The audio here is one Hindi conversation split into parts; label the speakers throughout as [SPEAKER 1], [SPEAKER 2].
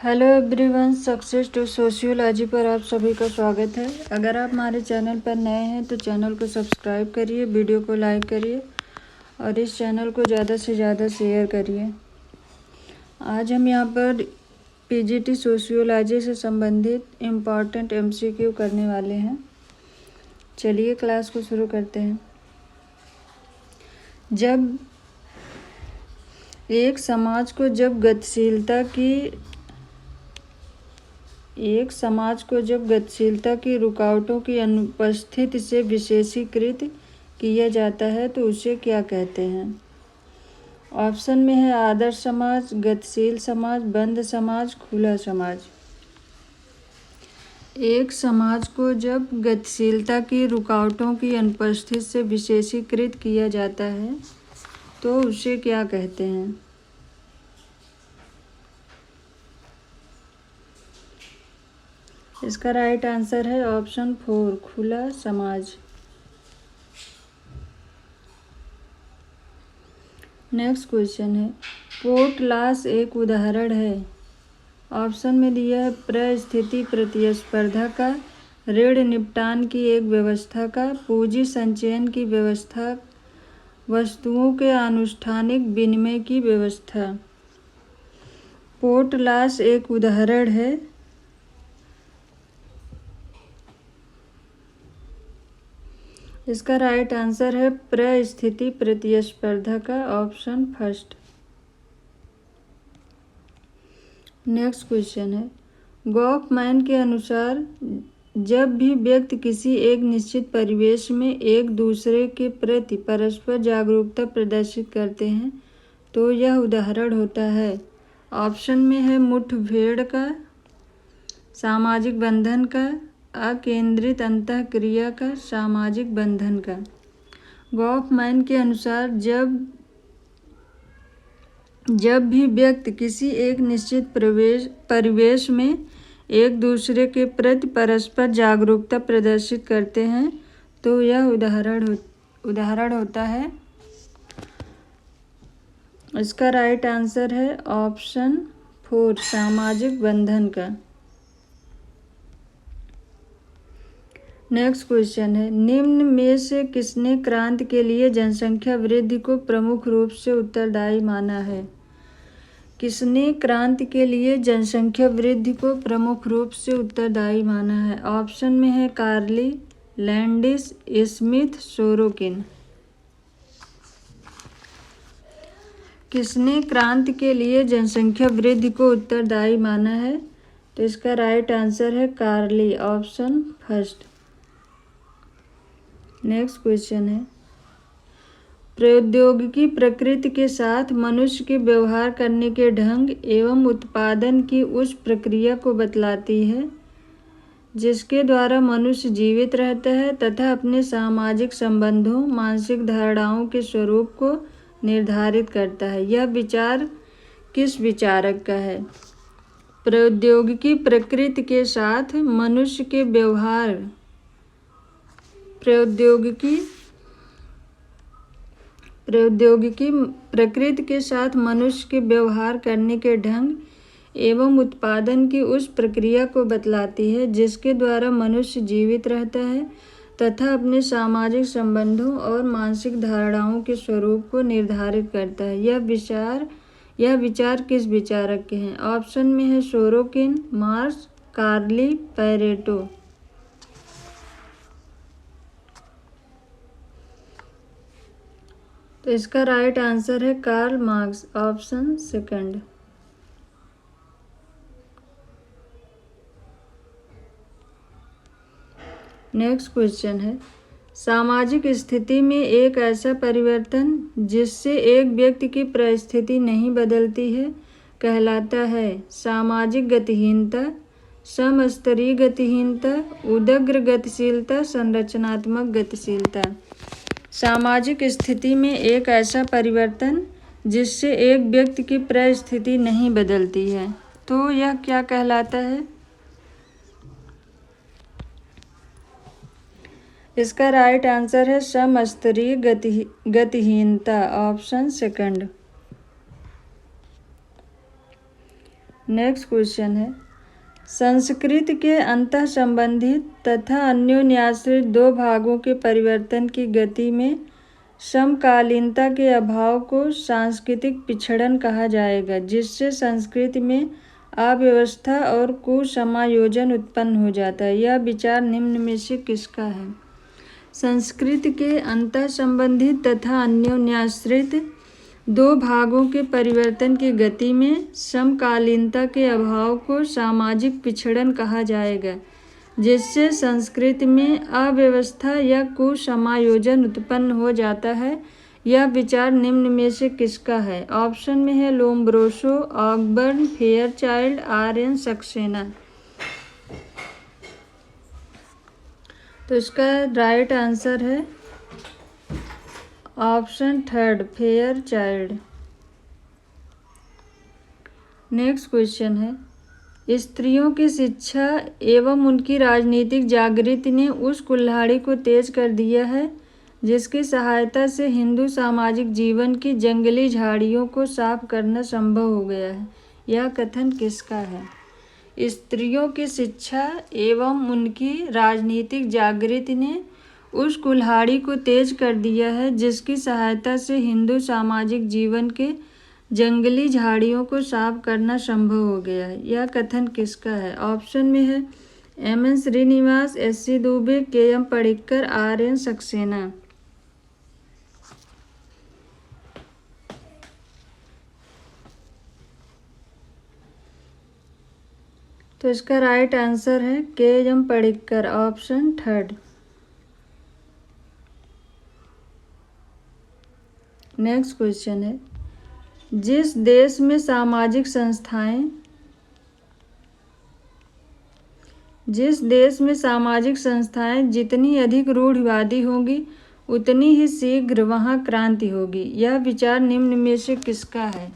[SPEAKER 1] Hello everyone, success to sociology पर आप सभी का स्वागत है। अगर आप हमारे चैनल पर नए हैं तो चैनल को सब्सक्राइब करिए, वीडियो को लाइक करिए और इस चैनल को ज़्यादा से ज़्यादा शेयर करिए। आज हम यहाँ पर पीजीटी सोशियोलॉजी से संबंधित इम्पॉर्टेंट एमसीक्यू करने वाले हैं। चलिए क्लास को शुरू करते हैं। जब एक समाज को जब गतिशीलता की रुकावटों की अनुपस्थिति से विशेषीकृत किया जाता है तो उसे क्या कहते हैं? ऑप्शन में है आदर्श समाज, गतिशील समाज, बंद समाज, खुला समाज। एक समाज को जब गतिशीलता की रुकावटों की अनुपस्थिति से विशेषीकृत किया जाता है तो उसे क्या कहते हैं? इसका राइट आंसर है ऑप्शन 4, खुला समाज। नेक्स्ट क्वेश्चन है, पोर्ट लॉस एक उदाहरण है। ऑप्शन में दिया है परिस्थिति प्रतिस्पर्धा का, ऋण निपटान की एक व्यवस्था का, पूंजी संचयन की व्यवस्था, वस्तुओं के आनुष्ठानिक विनिमय की व्यवस्था। पोर्ट लॉस एक उदाहरण है। इसका राइट आंसर है परिस्थिति प्रतिस्पर्धा का, ऑप्शन फर्स्ट। नेक्स्ट क्वेश्चन है, गॉफमैन के अनुसार जब भी व्यक्ति किसी एक निश्चित परिवेश में एक दूसरे के प्रति परस्पर जागरूकता प्रदर्शित करते हैं तो यह उदाहरण होता है। ऑप्शन में है मुठभेड़ का, सामाजिक बंधन का, अकेंद्रित अंतःक्रिया का, सामाजिक बंधन का। गॉफमैन के अनुसार जब भी व्यक्ति किसी एक निश्चित परिवेश में एक दूसरे के प्रति परस्पर जागरूकता प्रदर्शित करते हैं तो यह उदाहरण होता है। इसका राइट आंसर है ऑप्शन 4, सामाजिक बंधन का। नेक्स्ट क्वेश्चन है, निम्न में से किसने क्रांति के लिए जनसंख्या वृद्धि को प्रमुख रूप से उत्तरदायी माना है? किसने क्रांति के लिए जनसंख्या वृद्धि को प्रमुख रूप से उत्तरदायी माना है? ऑप्शन में है कार्ली, लैंडिस, स्मिथ, सोरोकिन। किसने क्रांति के लिए जनसंख्या वृद्धि को उत्तरदायी माना है? तो इसका राइट आंसर है कार्ली, ऑप्शन फर्स्ट। नेक्स्ट क्वेश्चन है, प्रौद्योगिकी प्रकृति के साथ मनुष्य के व्यवहार करने के ढंग एवं उत्पादन की उस प्रक्रिया को बतलाती है जिसके द्वारा मनुष्य जीवित रहता है तथा अपने सामाजिक संबंधों, मानसिक धारणाओं के स्वरूप को निर्धारित करता है। यह विचार किस विचारक का है? प्रौद्योगिकी प्रकृति के साथ मनुष्य के व्यवहार, प्रौद्योगिकी प्रकृति के साथ मनुष्य के व्यवहार करने के ढंग एवं उत्पादन की उस प्रक्रिया को बतलाती है जिसके द्वारा मनुष्य जीवित रहता है तथा अपने सामाजिक संबंधों और मानसिक धारणाओं के स्वरूप को निर्धारित करता है। यह विचार किस विचारक के हैं? ऑप्शन में है सोरोकिन, मार्क्स, कार्ली, पैरेटो। तो इसका राइट आंसर है Karl Marx, option second. Next question है, सामाजिक स्थिति में एक ऐसा परिवर्तन जिससे एक व्यक्ति की परिस्थिति नहीं बदलती है कहलाता है सामाजिक गतिहीनता, समस्तरीय गतिहीनता, उदग्र गतिशीलता, संरचनात्मक गतिशीलता। सामाजिक स्थिति में एक ऐसा परिवर्तन जिससे एक व्यक्ति की परिस्थिति नहीं बदलती है तो यह क्या कहलाता है? इसका राइट आंसर है समस्तरीय गतिहीनता, ऑप्शन सेकंड। नेक्स्ट क्वेश्चन है, संस्कृत के अंतः संबंधित तथा अन्योन्याश्रित दो भागों के परिवर्तन की गति में समकालीनता के अभाव को सांस्कृतिक पिछड़न कहा जाएगा, जिससे संस्कृति में अव्यवस्था और कुसमायोजन उत्पन्न हो जाता है। यह विचार निम्न में से किसका है? संस्कृत के अंतः संबंधित तथा अन्योन्याश्रित दो भागों के परिवर्तन की गति में समकालीनता के अभाव को सामाजिक पिछड़न कहा जाएगा, जिससे संस्कृति में अव्यवस्था या कुसमायोजन उत्पन्न हो जाता है। यह विचार निम्न में से किसका है? ऑप्शन में है लोम्ब्रोसो, ऑकबर्न, फेयरचाइल्ड, आर.एन. सक्सेना। तो इसका राइट आंसर है option third, Fairchild. Next question है, स्त्रियों की शिक्षा एवं उनकी राजनीतिक जागृति ने उस कुल्हाड़ी को तेज कर दिया है जिसकी सहायता से हिंदू सामाजिक जीवन की जंगली झाड़ियों को साफ करना संभव हो गया है। यह कथन किसका है? स्त्रियों की शिक्षा एवं उनकी राजनीतिक जागृति ने उस कुल्हाड़ी को तेज कर दिया है जिसकी सहायता से हिंदू सामाजिक जीवन के जंगली झाड़ियों को साफ करना संभव हो गया है। यह कथन किसका है? ऑप्शन में है M N. Srinivas, S C. Dubey, K M. Padikkar, R N. Saxena. तो इसका राइट आंसर है K M. Padikkar, option third. Next question है, जिस देश में सामाजिक संस्थाएं जितनी अधिक रूढ़िवादी होंगी उतनी ही शीघ्र वहां क्रांति होगी। यह विचार निम्न में से किसका है?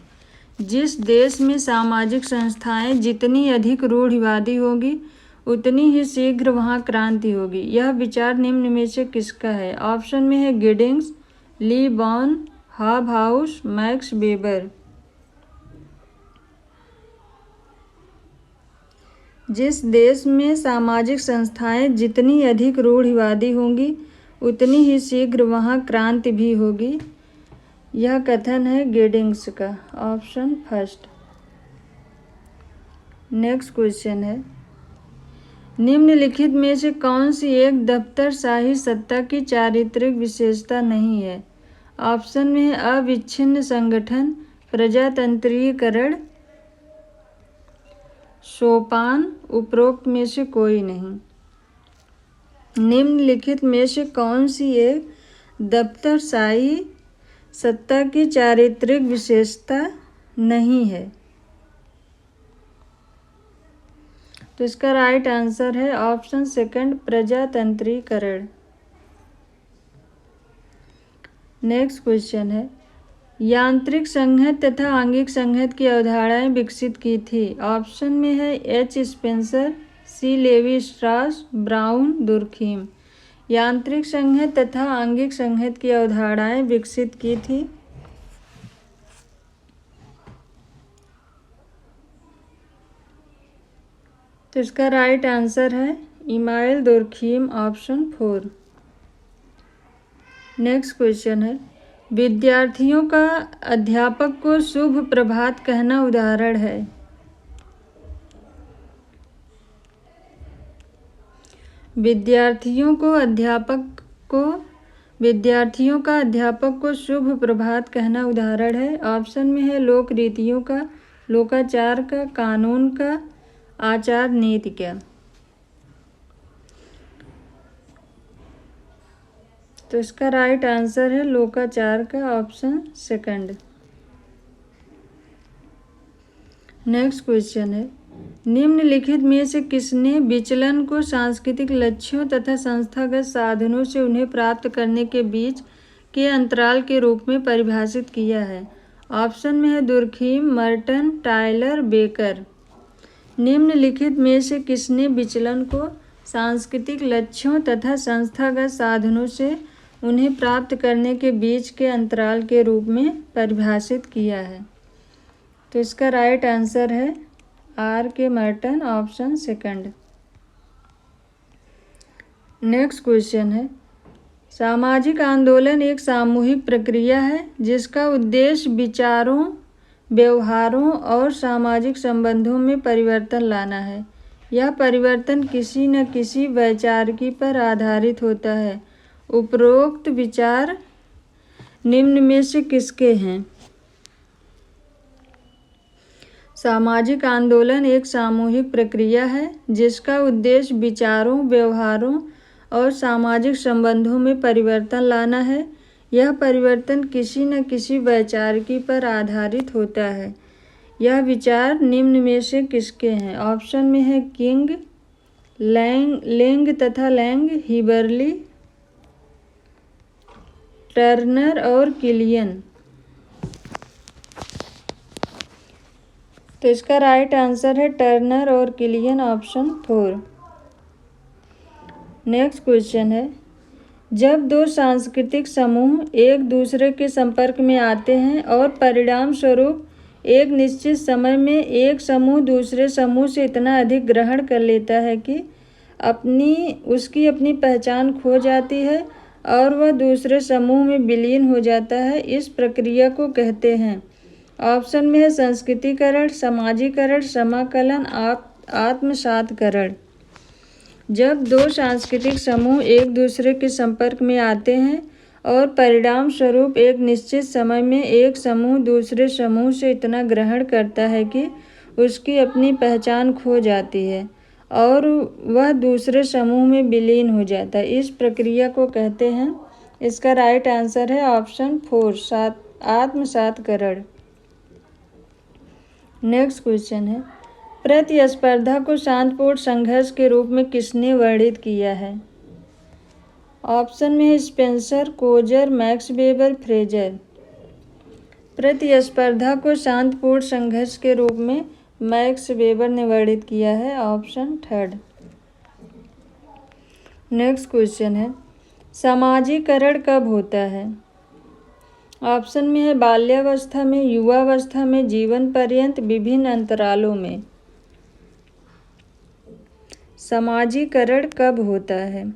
[SPEAKER 1] जिस देश में सामाजिक संस्थाएं जितनी अधिक रूढ़िवादी होगी उतनी ही शीघ्र वहां क्रांति होगी। यह विचार निम्न में से किसका है? ऑप्शन में है गिडिंग्स, ली बॉन, हॉबहाउस, मैक्स वेबर। जिस देश में सामाजिक संस्थाएं जितनी अधिक रूढ़िवादी होंगी उतनी ही शीघ्र वहां क्रांति भी होगी। यह कथन है गिडिंग्स का, ऑप्शन फर्स्ट। नेक्स्ट क्वेश्चन है, निम्नलिखित में से कौन सी एक दफ्तरशाही सत्ता की चारित्रिक विशेषता नहीं है? ऑप्शन में है अविच्छिन्न संगठन, प्रजातंत्रीकरण, सोपान, उपरोक्त में से कोई नहीं। निम्नलिखित में से कौन सी एक दफ्तरशाही सत्ता की चारित्रिक विशेषता नहीं है? तो इसका राइट आंसर है ऑप्शन सेकंड, प्रजातंत्रीकरण। नेक्स्ट क्वेश्चन है, यांत्रिक संहत तथा आंगिक संहत की अवधारणाएं विकसित की थी। ऑप्शन में है एच. स्पेंसर, सी. Levy स्ट्रास, brown, Durkheim. यांत्रिक संहत तथा आंगिक संहत की अवधारणाएं विकसित की थी। तो इसका राइट आंसर है email Durkheim, option 4। Next question है, विद्यार्थियों का अध्यापक को शुभ प्रभात कहना उदाहरण है। विद्यार्थियों का अध्यापक को शुभ प्रभात कहना उदाहरण है। ऑप्शन में है लोक रीतियों का, लोकाचार का, कानून का, आचार नीति का। तो इसका राइट आंसर है लोकाचार का, ऑप्शन सेकंड। नेक्स्ट क्वेश्चन है, निम्नलिखित में से किसने विचलन को सांस्कृतिक लक्ष्यों तथा संस्थागत साधनों से उन्हें प्राप्त करने के बीच के अंतराल के रूप में परिभाषित किया है? ऑप्शन में है दुर्खीम, मर्टन, टायलर, बेकर। निम्नलिखित में से किसने विचलन को सांस्कृतिक लक्ष्यों तथा संस्थागत साधनों से उन्हें प्राप्त करने के बीच के अंतराल के रूप में परिभाषित किया है? तो इसका राइट आंसर है R.K. Merton, option second. Next question है, सामाजिक आंदोलन एक सामूहिक प्रक्रिया है जिसका उद्देश्य विचारों, व्यवहारों और सामाजिक संबंधों में परिवर्तन लाना है। यह परिवर्तन किसी न किसी वैचारिकी पर आधारित होता है। उपरोक्त विचार निम्न में से किसके हैं? सामाजिक आंदोलन एक सामूहिक प्रक्रिया है जिसका उद्देश्य विचारों, व्यवहारों और सामाजिक संबंधों में परिवर्तन लाना है। यह परिवर्तन किसी न किसी वैचारिकी पर आधारित होता है। यह विचार निम्न में से किसके हैं? ऑप्शन में है किंग, लेंग तथा लैंग, हिबर्ली, टर्नर और किलियन। तो इसका राइट आंसर है टर्नर और किलियन, ऑप्शन 4। नेक्स्ट क्वेश्चन है, जब दो सांस्कृतिक समूह एक दूसरे के संपर्क में आते हैं और परिणाम स्वरूप एक निश्चित समय में एक समूह दूसरे समूह से इतना अधिक ग्रहण कर लेता है कि उसकी अपनी पहचान खो जाती है और वह दूसरे समूह में विलीन हो जाता है, इस प्रक्रिया को कहते हैं। ऑप्शन में है संस्कृतिकरण, समाजीकरण, समाकलन, आत्मसातकरण। जब दो सांस्कृतिक समूह एक दूसरे के संपर्क में आते हैं और परिणाम स्वरूप एक निश्चित समय में एक समूह दूसरे समूह से इतना ग्रहण करता है कि उसकी अपनी पहचान खो जाती है और वह दूसरे समूह में विलीन हो जाता है, इस प्रक्रिया को कहते हैं। इसका राइट आंसर है ऑप्शन 4, आत्मसातकरण। नेक्स्ट क्वेश्चन है, प्रतिस्पर्धा को शांतिपूर्ण संघर्ष के रूप में किसने वर्णित किया है? ऑप्शन में है Spencer, Coser, max weber, Fraser. प्रतिस्पर्धा को शांतिपूर्ण संघर्ष के रूप में मैक्स वेबर ने वर्णित किया है, ऑप्शन 3। नेक्स्ट क्वेश्चन है, समाजीकरण कब होता है? ऑप्शन में है बाल्यावस्था में, युवावस्था में, जीवन पर्यंत, विभिन्न अंतरालों में। समाजीकरण कब होता है?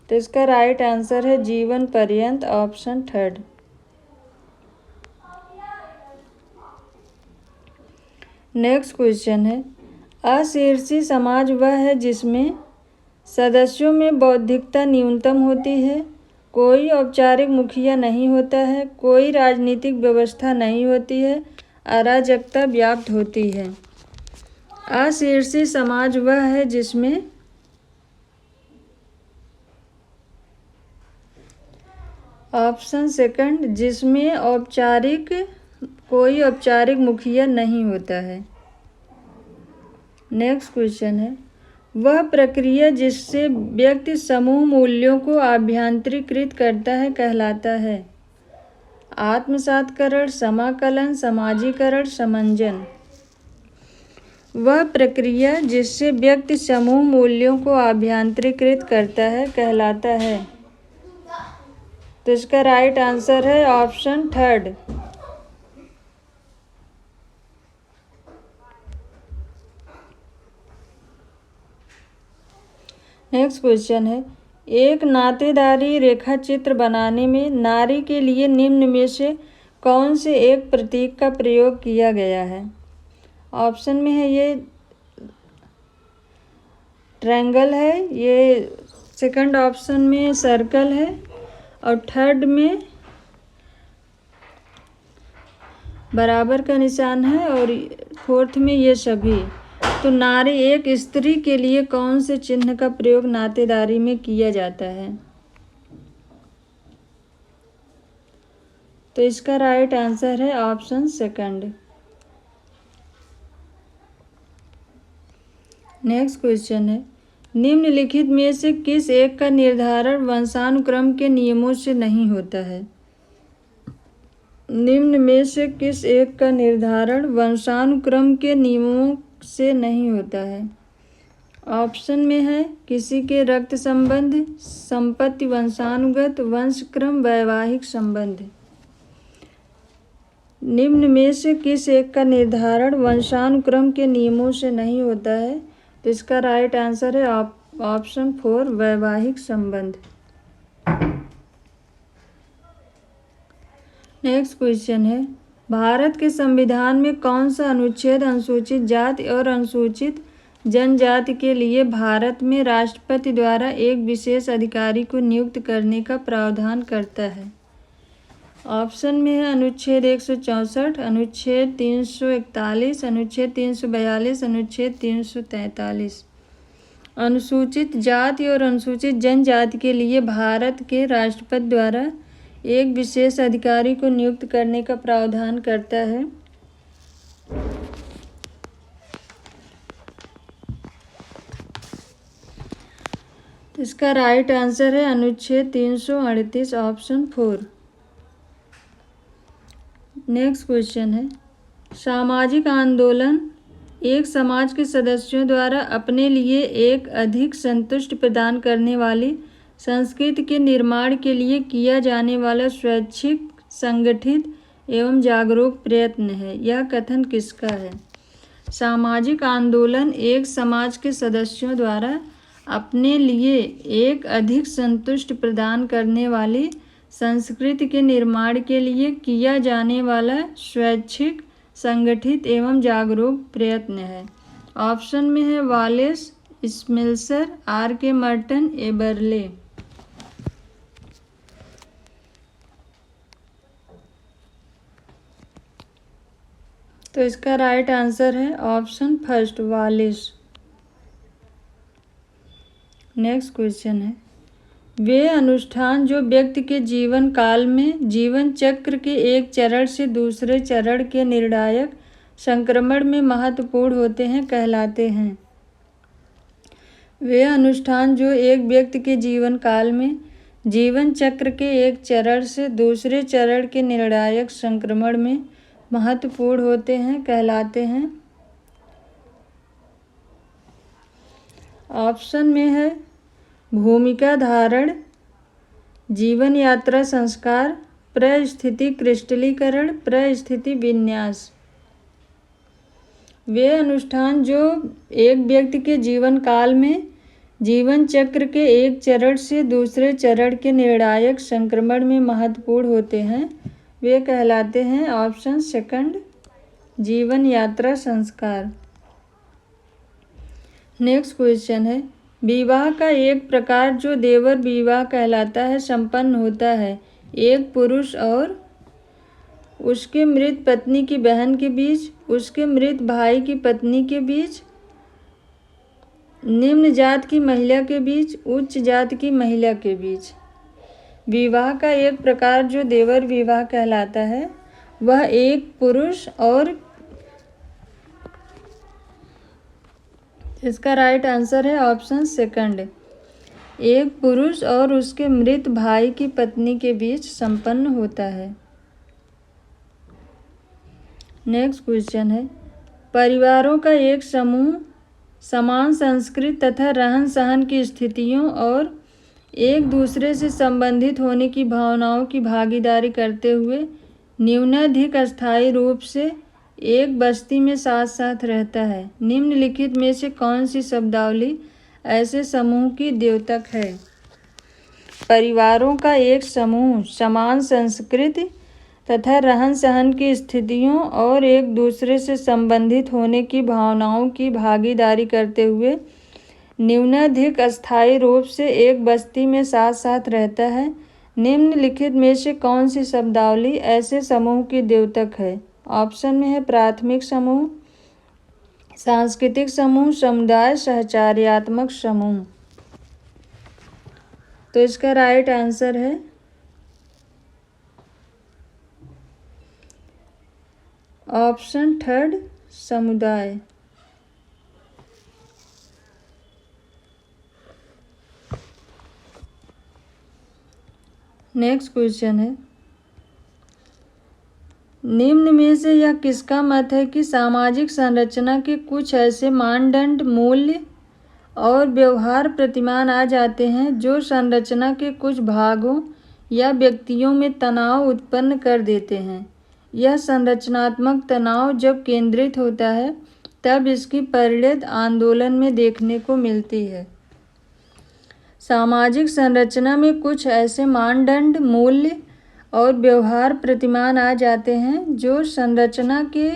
[SPEAKER 1] तो इसका राइट आंसर है जीवन पर्यंत, ऑप्शन 3। नेक्स्ट क्वेश्चन है, अशीर्षी समाज वह है जिसमें सदस्यों में बौद्धिकता न्यूनतम होती है, कोई औपचारिक मुखिया नहीं होता है, कोई राजनीतिक व्यवस्था नहीं होती है, अराजकता व्याप्त होती है। अशीर्षी समाज वह है जिसमें ऑप्शन सेकंड, जिसमें कोई औपचारिक मुखिया नहीं होता है। नेक्स्ट क्वेश्चन है, वह प्रक्रिया जिससे व्यक्ति समूह मूल्यों को आभ्यंतरीकृत करता है कहलाता है? आत्मसातकरण, समाकलन, समाजीकरण, समंजन। वह प्रक्रिया जिससे व्यक्ति समूह मूल्यों को आभ्यंतरीकृत करता है कहलाता है? तो इसका राइट आंसर है ऑप्शन 3। नेक्स्ट क्वेश्चन है, एक नातेदारी रेखा चित्र बनाने में नारी के लिए निम्न में से कौन से एक प्रतीक का प्रयोग किया गया है? ऑप्शन में है ये ट्रायंगल है, ये सेकंड ऑप्शन में सर्कल है और थर्ड में बराबर का निशान है और फोर्थ में ये सभी। तो नारी एक स्त्री के लिए कौन से चिन्ह का प्रयोग नातेदारी में किया जाता है? तो इसका राइट आंसर है ऑप्शन सेकंड। नेक्स्ट क्वेश्चन है, निम्नलिखित में से किस एक का निर्धारण वंशानुक्रम के नियमों से नहीं होता है? निम्न में से किस एक का निर्धारण वंशानुक्रम के नियमों से नहीं होता है? ऑप्शन में है किसी के रक्त संबंध, संपत्ति वंशानुगत, वंशक्रम, वैवाहिक संबंध। निम्न में से किस एक का निर्धारण वंशानुक्रम के नियमों से नहीं होता है? तो इसका राइट आंसर है ऑप्शन 4 वैवाहिक संबंध। नेक्स्ट क्वेश्चन है, भारत के संविधान में कौन सा अनुच्छेद अनुसूचित जाति और अनुसूचित जनजाति के लिए भारत में राष्ट्रपति द्वारा एक विशेष अधिकारी को नियुक्त करने का प्रावधान करता है? ऑप्शन में है अनुच्छेद 164, अनुच्छेद 341, अनुच्छेद 342, अनुच्छेद 343। अनुसूचित जाति और अनुसूचित जनजाति के लिए भारत के राष्ट्रपति द्वारा एक विशेष अधिकारी को नियुक्त करने का प्रावधान करता है। तो इसका राइट आंसर है अनुच्छेद 338 ऑप्शन 4। नेक्स्ट क्वेश्चन है, सामाजिक आंदोलन एक समाज के सदस्यों द्वारा अपने लिए एक अधिक संतुष्ट प्रदान करने वाली संस्कृति के निर्माण के लिए किया जाने वाला स्वैच्छिक, संगठित एवं जागरूक प्रयत्न है। यह कथन किसका है? सामाजिक आंदोलन एक समाज के सदस्यों द्वारा अपने लिए एक अधिक संतुष्ट प्रदान करने वाली संस्कृति के निर्माण के लिए किया जाने वाला स्वैच्छिक, संगठित एवं जागरूक प्रयत्न है। ऑप्शन में है वालेस, स्मिल्सर, R.K. मर्टन, एबरले। तो इसका राइट आंसर है option first wireless. Next question है, वे अनुष्ठान जो व्यक्ति के जीवन काल में जीवन चक्र के एक चरण से दूसरे चरण के निर्णायक संक्रमण में महत्वपूर्ण होते हैं कहलाते हैं? वे अनुष्ठान जो एक व्यक्ति के जीवन काल में जीवन चक्र के एक चरण से दूसरे चरण के निर्णायक संक्रमण में महत्वपूर्ण होते हैं कहलाते हैं? ऑप्शन में है भूमिका धारण, जीवन यात्रा संस्कार, परिस्थिति क्रिस्टलीकरण, परिस्थिति विन्यास। वे अनुष्ठान जो एक व्यक्ति के जीवन काल में जीवन चक्र के एक चरण से दूसरे चरण के निर्णायक संक्रमण में महत्वपूर्ण होते हैं वे कहलाते हैं ऑप्शन सेकंड जीवन यात्रा संस्कार। नेक्स्ट क्वेश्चन है, विवाह का एक प्रकार जो देवर विवाह कहलाता है संपन्न होता है एक पुरुष और उसके मृत पत्नी की बहन के बीच, उसके मृत भाई की पत्नी के बीच, निम्न जात की महिला के बीच, उच्च जात की महिला के बीच। विवाह का एक प्रकार जो देवर विवाह कहलाता है वह एक पुरुष और इसका राइट आंसर है ऑप्शन सेकंड, एक पुरुष और उसके मृत भाई की पत्नी के बीच संपन्न होता है। नेक्स्ट क्वेश्चन है, परिवारों का एक समूह समान संस्कृति तथा रहन सहन की स्थितियों और एक दूसरे से संबंधित होने की भावनाओं की भागीदारी करते हुए न्यूनाधिक अस्थायी रूप से एक बस्ती में साथ साथ रहता है। निम्नलिखित में से कौन सी शब्दावली ऐसे समूह की द्योतक है? परिवारों का एक समूह समान संस्कृति तथा रहन सहन की स्थितियों और एक दूसरे से संबंधित होने की भावनाओं की भागीदारी करते हुए न्यूनाधिक अस्थायी रूप से एक बस्ती में साथ साथ रहता है। निम्नलिखित में से कौन सी शब्दावली ऐसे समूह की द्योतक है? ऑप्शन में है प्राथमिक समूह, सांस्कृतिक समूह, समुदाय सहचार्यात्मक समूह। तो इसका राइट आंसर है ऑप्शन थर्ड समुदाय। नेक्स्ट क्वेश्चन है, निम्न में से यह किसका मत है कि सामाजिक संरचना के कुछ ऐसे मानदंड, मूल्य और व्यवहार प्रतिमान आ जाते हैं जो संरचना के कुछ भागों या व्यक्तियों में तनाव उत्पन्न कर देते हैं यह संरचनात्मक तनाव जब केंद्रित होता है तब इसकी परिणति आंदोलन में देखने को मिलती है। सामाजिक संरचना में कुछ ऐसे मानदंड, मूल्य और व्यवहार प्रतिमान आ जाते हैं जो संरचना के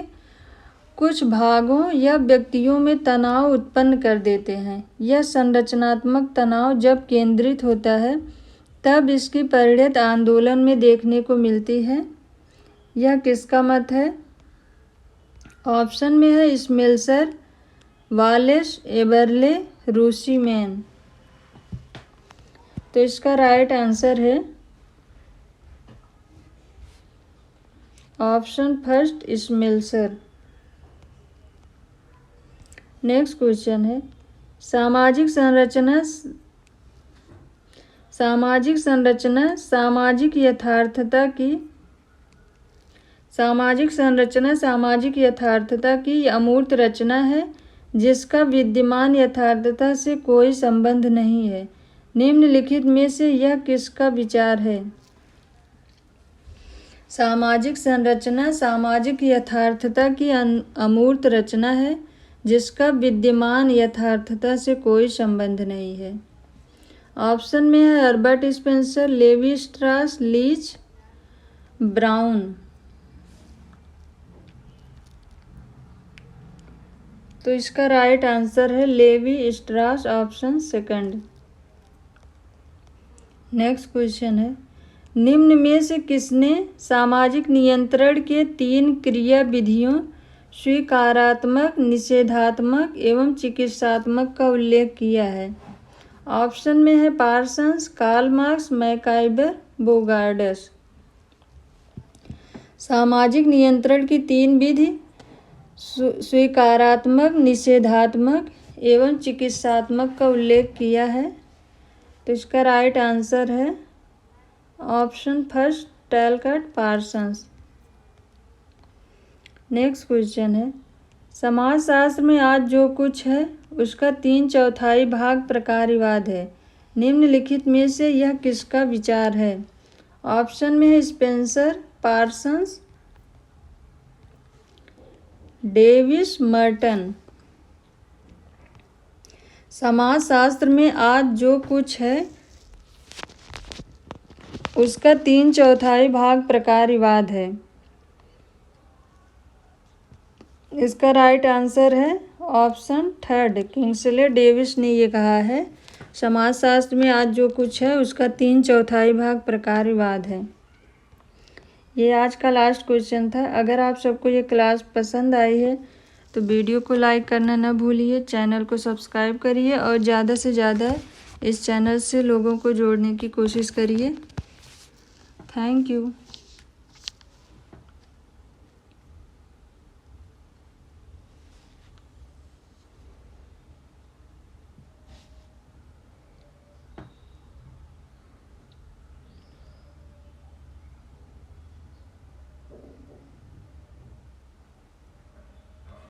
[SPEAKER 1] कुछ भागों या व्यक्तियों में तनाव उत्पन्न कर देते हैं। यह संरचनात्मक तनाव जब केंद्रित होता है तब इसकी परिणति आंदोलन में देखने को मिलती है। यह किसका मत है? ऑप्शन में है स्मेल्सर, वालेस, एबरले, रूसीमैन। तो इसका राइट आंसर है ऑप्शन फर्स्ट, स्मेल्सर। नेक्स्ट क्वेश्चन है सामाजिक संरचना सामाजिक यथार्थता की अमूर्त रचना है जिसका विद्यमान यथार्थता से कोई संबंध नहीं है। निम्नलिखित में से यह किसका विचार है? सामाजिक संरचना सामाजिक यथार्थता की अमूर्त रचना है जिसका विद्यमान यथार्थता से कोई संबंध नहीं है। ऑप्शन में है Herbert Spencer, levy स्ट्रास, Leach, brown. तो इसका राइट आंसर है levy स्ट्रास, option second. Next question है निम्न में से किसने सामाजिक नियंत्रण के 3 क्रिया विधियों स्वीकारात्मक, निषेधात्मक एवं चिकित्सात्मक का उल्लेख किया है? ऑप्शन में है पार्सन्स, कार्ल मार्क्स, मैकाइबर, बोगार्ड्स। सामाजिक नियंत्रण की 3 विधि स्वीकारात्मक, निषेधात्मक एवं चिकित्सात्मक का उल्लेख किया है। तो इसका राइट आंसर है option first, Talcott, Parsons. Next question है समाजशास्त्र में आज जो कुछ है उसका 3/4 भाग प्रकार्यवाद है। निम्नलिखित में से यह किसका विचार है? ऑप्शन में है स्पेंसर, पार्सन्स, डेविस, मर्टन। समाजशास्त्र में आज जो कुछ है उसका 3/4 भाग प्रकार्यवाद है। इसका राइट आंसर है ऑप्शन थर्ड, किंग्सले डेविस ने ये कहा है समाजशास्त्र में आज जो कुछ है उसका 3/4 भाग प्रकार्यवाद है। ये आज का लास्ट क्वेश्चन था। अगर आप सबको ये क्लास पसंद आई है तो वीडियो को लाइक करना न भूलिए, चैनल को सब्सक्राइब करिए और ज़्यादा से ज़्यादा इस चैनल से लोगों को जोड़ने की कोशिश करिए। Thank you.